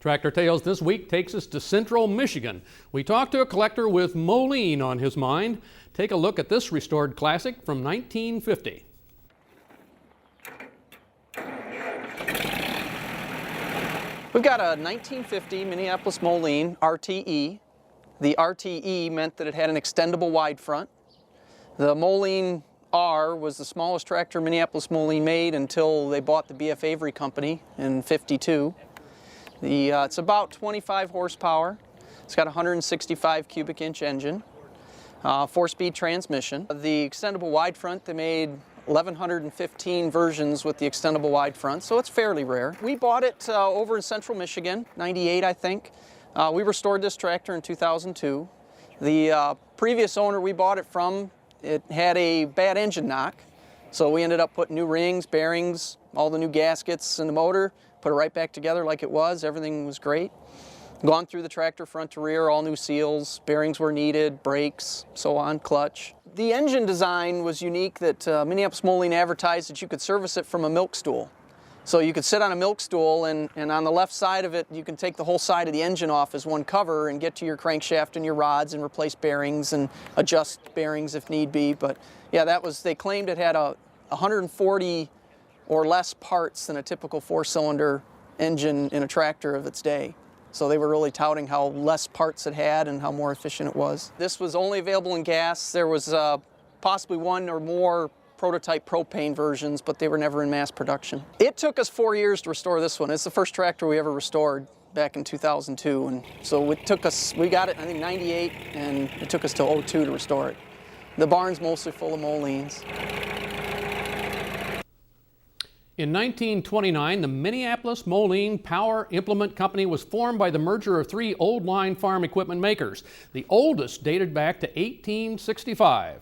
Tractor Tales this week takes us to central Michigan. We talked to a collector with Moline on his mind. Take a look at this restored classic from 1950. We've got a 1950 Minneapolis Moline RTE. The RTE meant that it had an extendable wide front. The Moline R was the smallest tractor Minneapolis Moline made until they bought the B.F. Avery Company in '52. It's about 25 horsepower. It's got a 165 cubic inch engine, 4-speed transmission. The extendable wide front, they made 1,115 versions with the extendable wide front, so it's fairly rare. We bought it over in central Michigan, '98 I think. We restored this tractor in 2002. The previous owner we bought it from, it had a bad engine knock, so we ended up putting new rings, bearings, all the new gaskets in the motor, put it right back together like it was. Everything was great. Gone through the tractor front to rear, all new seals, bearings were needed, brakes, so on, clutch. The engine design was unique that Minneapolis Moline advertised that you could service it from a milk stool. So you could sit on a milk stool and on the left side of it you can take the whole side of the engine off as one cover and get to your crankshaft and your rods and replace bearings and adjust bearings if need be. But yeah, they claimed it had 140 or less parts than a typical 4-cylinder engine in a tractor of its day. So they were really touting how less parts it had and how more efficient it was. This was only available in gas. There was possibly one or more prototype propane versions, but they were never in mass production. It took us 4 years to restore this one. It's the first tractor we ever restored back in 2002. And so it took us, we got it I think '98, and it took us till '02 to restore it. The barn's mostly full of Molines. In 1929, the Minneapolis Moline Power Implement Company was formed by the merger of 3 old line farm equipment makers. The oldest dated back to 1865.